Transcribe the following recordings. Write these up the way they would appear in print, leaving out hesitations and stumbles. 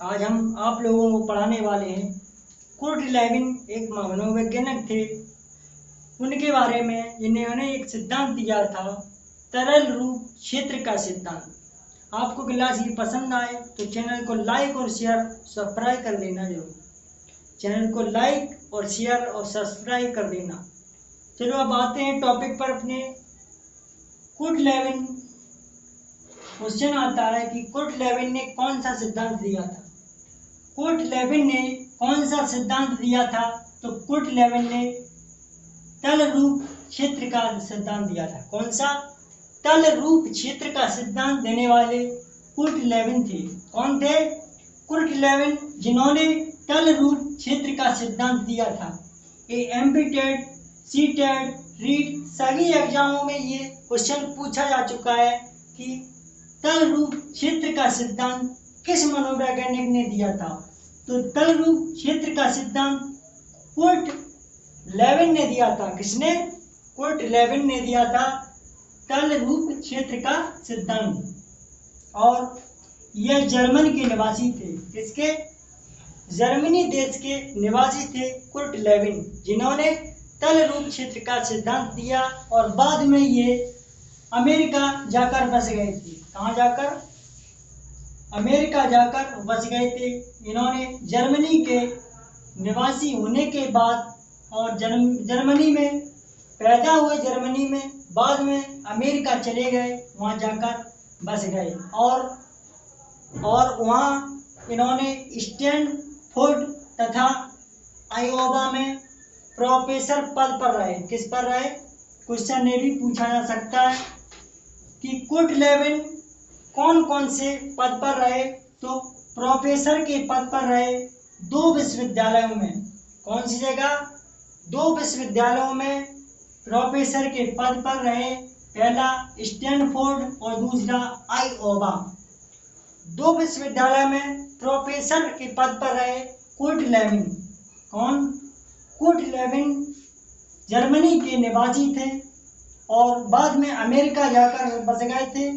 आज हम आप लोगों को पढ़ाने वाले हैं कुर्ट लेविन एक मनोवैज्ञानिक थे। उनके बारे में इन्होंने एक सिद्धांत दिया था, तरल रूप क्षेत्र का सिद्धांत। आपको क्लास ये पसंद आए तो चैनल को लाइक और शेयर सब्सक्राइब कर लेना जरूर। चैनल को लाइक और शेयर और सब्सक्राइब कर देना। चलो अब आते हैं टॉपिक पर अपने। कुर्ट लेविन क्वेश्चन आता है कि कुर्ट लेविन ने कौन सा सिद्धांत दिया था। कुर्ट लेविन ने कौन सा सिद्धांत दिया था? तो कुर्ट लेविन ने तल रूप क्षेत्र का सिद्धांत दिया था। कौन सा? तल रूप क्षेत्र का सिद्धांत देने वाले कुर्ट लेविन थे। कौन थे? कुर्ट लेविन, जिन्होंने तल रूप क्षेत्र का सिद्धांत दिया था। ये एमपीटेड, सीटेड, रीट सभी एग्जामों में ये क्वेश्चन पूछा जा चुका है कि तल रूप क्षेत्र का सिद्धांत किस मनोवैज्ञानिक ने दिया था। तो तल रूप क्षेत्र का सिद्धांत कुर्ट लेविन ने दिया था। किसने? कुर्ट लेविन ने दिया था तल रूप क्षेत्र का सिद्धांत। और यह जर्मन के निवासी थे। किसके? जर्मनी देश के निवासी थे कुर्ट लेविन, जिन्होंने तल रूप क्षेत्र का सिद्धांत दिया और बाद में ये अमेरिका जाकर बस गए थे। कहाँ जाकर? अमेरिका जाकर बस गए थे। इन्होंने जर्मनी के निवासी होने के बाद और जर्मनी में पैदा हुए, जर्मनी में बाद में अमेरिका चले गए, वहाँ जाकर बस गए और वहाँ इन्होंने स्टैनफोर्ड तथा आयोवा में प्रोफेसर पद पर रहे। किस पर रहे? क्वेश्चन ये भी पूछा जा सकता है कि कुर्ट लेविन कौन कौन से पद पर रहे। तो प्रोफेसर के पद पर रहे 2 विश्वविद्यालयों में। कौन सी जगह? 2 विश्वविद्यालयों में प्रोफेसर के पद पर रहे। पहला स्टैनफोर्ड और दूसरा आयोवा। 2 विश्वविद्यालय में प्रोफेसर के पद पर रहे कुर्ट लेविन। कौन? कुर्ट लेविन जर्मनी के निवासी थे और बाद में अमेरिका जाकर बस गए थे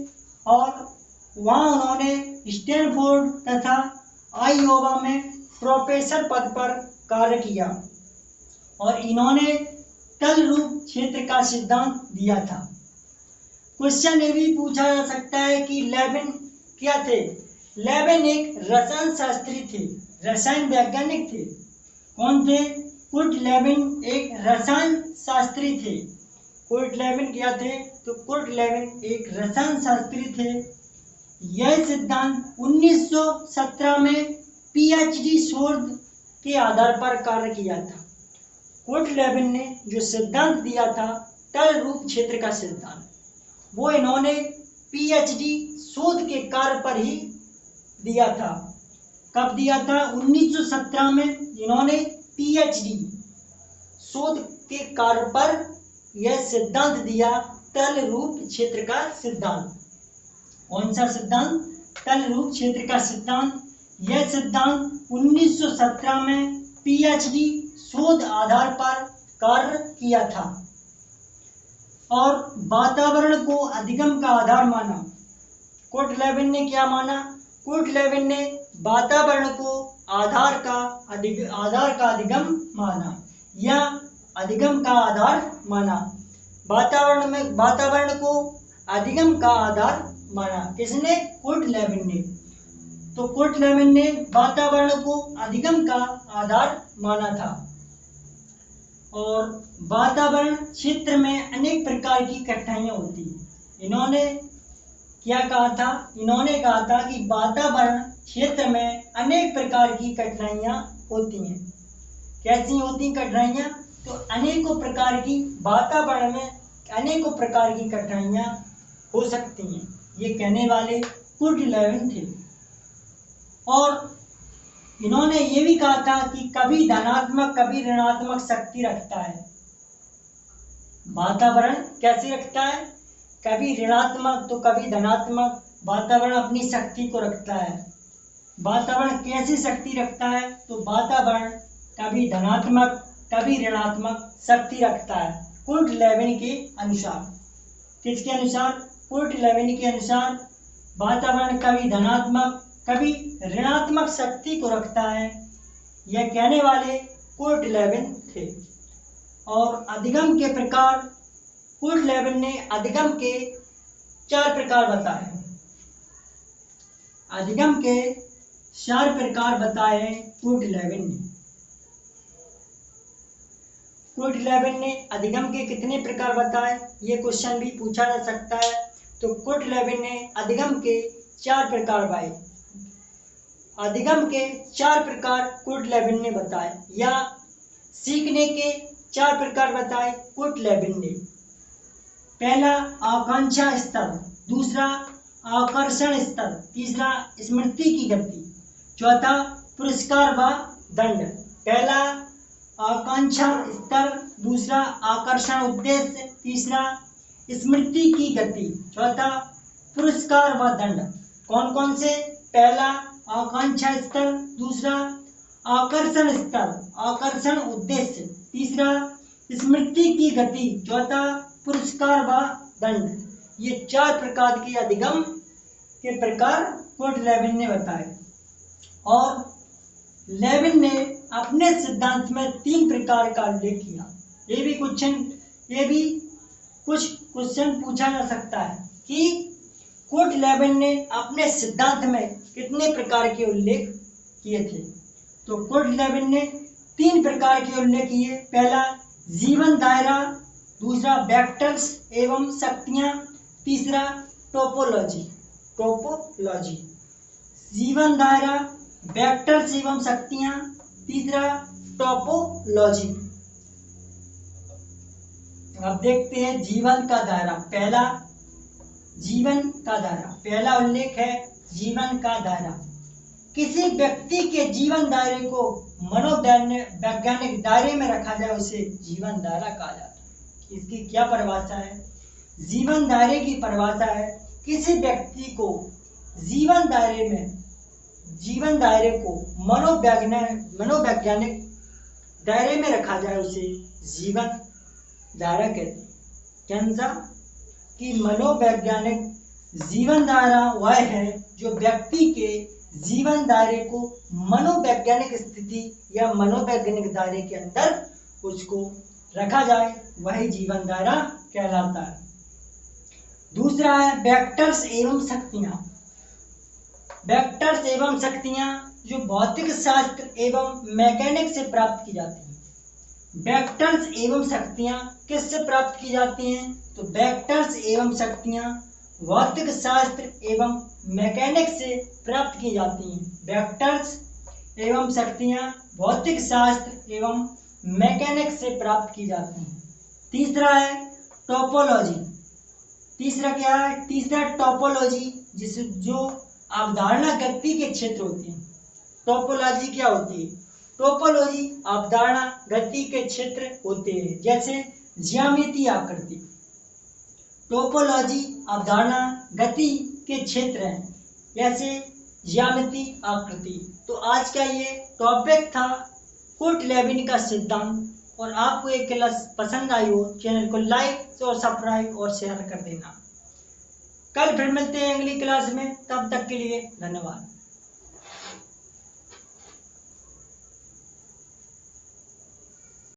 और वहाँ उन्होंने स्टैनफोर्ड तथा आयोवा में प्रोफेसर पद पर कार्य किया और इन्होंने तल रूप क्षेत्र का सिद्धांत दिया था। क्वेश्चन ये भी पूछा जा सकता है कि लेविन क्या थे? लेविन एक रसायन शास्त्री थे, रसायन वैज्ञानिक थे। कौन थे? कुर्ट लेविन एक रसायन शास्त्री थे। कुर्ट लेविन क्या थे? तो कुर्ट लेविन एक रसायन शास्त्री थे। यह सिद्धांत 1917 में पीएचडी शोध के आधार पर कार्य किया था। कुर्ट लेविन ने जो सिद्धांत दिया था तल रूप क्षेत्र का सिद्धांत, वो इन्होंने पीएचडी शोध के कार्य पर ही दिया था। कब दिया था? 1917 में इन्होंने पीएचडी शोध के कार्य पर यह सिद्धांत दिया, तल रूप क्षेत्र का सिद्धांत। कौन सा सिद्धांत? तल रूप क्षेत्र का सिद्धांत। यह सिद्धांत 1917 में पीएचडी शोध आधार पर कार्य किया था और वातावरण को अधिगम का आधार माना। कुर्ट लेविन ने क्या माना? कुर्ट लेविन ने वातावरण को आधार का अधिगम माना या अधिगम का आधार माना। वातावरण को अधिगम का आधार माना। किसने? कुर्ट लेविन ने। तो कुर्ट लेविन ने वातावरण को अधिगम का आधार माना था और वातावरण क्षेत्र में अनेक प्रकार की कठिनाइयां होती हैं। इन्होंने क्या कहा था? इन्होंने कहा था कि वातावरण क्षेत्र में अनेक प्रकार की कठिनाइयां होती हैं। कैसी होती कठिनाइयां? तो अनेकों प्रकार की वातावरण में अनेकों प्रकार की कठिनाइयां हो सकती हैं। ये कहने वाले कुर्ट लेविन थे। और इन्होंने ये भी कहा था कि कभी धनात्मक कभी ऋणात्मक शक्ति रखता है। वातावरण कैसे रखता है? कभी ऋणात्मक तो कभी धनात्मक वातावरण अपनी शक्ति को रखता है। वातावरण कैसी शक्ति रखता है? तो वातावरण कभी धनात्मक कभी ऋणात्मक शक्ति रखता है, कुर्ट लेविन के अनुसार। किसके अनुसार? कुर्ट लेविन के अनुसार वातावरण कभी धनात्मक कभी ऋणात्मक शक्ति को रखता है, यह कहने वाले कुर्ट लेविन थे। और अधिगम के प्रकार, कुर्ट लेविन ने अधिगम के 4 प्रकार बताए। अधिगम के 4 प्रकार बताए कुर्ट लेविन ने। कुर्ट लेविन ने अधिगम के कितने प्रकार बताए, ये क्वेश्चन भी पूछा जा सकता है। तो कुर्ट लेविन ने अधिगम के 4 प्रकार बताए। अधिगम के 4 प्रकार कुर्ट लेविन ने बताए, या सीखने के 4 प्रकार बताए कुर्ट लेविन ने। पहला आकांक्षा स्तर, दूसरा आकर्षण स्तर, तीसरा स्मृति की गति, चौथा पुरस्कार व दंड। पहला आकांक्षा स्तर, दूसरा आकर्षण उद्देश्य, तीसरा स्मृति की गति, चौथा पुरस्कार व दंड। कौन कौन से? पहला आकांक्षा स्तर, दूसरा आकर्षण स्तर, आकर्षण उद्देश्य, तीसरा स्मृति की गति, चौथा पुरस्कार व दंड। ये 4 प्रकार के अधिगम के प्रकार कुर्ट लेविन ने बताए। और लेविन ने अपने सिद्धांत में 3 प्रकार का उल्लेख किया। ये भी कुछ क्वेश्चन पूछा जा सकता है कि कुर्ट लेविन ने अपने सिद्धांत में कितने प्रकार के उल्लेख किए थे। तो कुर्ट लेविन ने 3 प्रकार के उल्लेख किए। पहला जीवन दायरा, दूसरा वेक्टर्स एवं शक्तियां, तीसरा टोपोलॉजी। जीवन दायरा, वेक्टर्स एवं शक्तियां, तीसरा टोपोलॉजी। अब देखते हैं जीवन का दायरा। पहला उल्लेख है जीवन का दायरा। किसी व्यक्ति के जीवन दायरे को मनोवैज्ञानिक दायरे में रखा जाए उसे जीवन दायरा कहा जाता है। इसकी क्या परिभाषा है? जीवन दायरे की परिभाषा है किसी व्यक्ति को जीवन दायरे को मनोवैज्ञानिक दायरे में रखा जाए उसे जीवन दायरा कहते हैं। कैसा? कि मनोवैज्ञानिक जीवन दायरा वह है जो व्यक्ति के जीवन दायरे को मनोवैज्ञानिक स्थिति या मनोवैज्ञानिक दायरे के अंदर उसको रखा जाए, वही जीवन दायरा कहलाता है। दूसरा है वेक्टर्स एवं शक्तियां। वेक्टर्स एवं शक्तियां जो भौतिक शास्त्र एवं मैकेनिक्स से प्राप्त की जाती हैं। वेक्टर्स एवं शक्तियां किससे प्राप्त की जाती हैं? तो वेक्टर्स एवं शक्तियां भौतिक शास्त्र एवं मैकेनिक्स से प्राप्त की जाती हैं। वेक्टर्स एवं शक्तियां भौतिक शास्त्र एवं मैकेनिक्स से प्राप्त की जाती हैं। तीसरा है टोपोलॉजी। तीसरा क्या है? तीसरा टोपोलॉजी, जो अवधारणा गति के क्षेत्र होते हैं। टोपोलॉजी क्या होती है? टोपोलॉजी अवधारणा गति के क्षेत्र होते हैं, जैसे ज्यामितीय आकृति। टोपोलॉजी अवधारणा गति के क्षेत्र हैं, जैसे ज्यामितीय आकृति। तो आज का ये टॉपिक था कुर्ट लेविन का सिद्धांत। और आपको ये क्लास पसंद आई हो, चैनल को लाइक और सब्सक्राइब और शेयर कर देना। कल फिर मिलते हैं अगली क्लास में, तब तक के लिए धन्यवाद।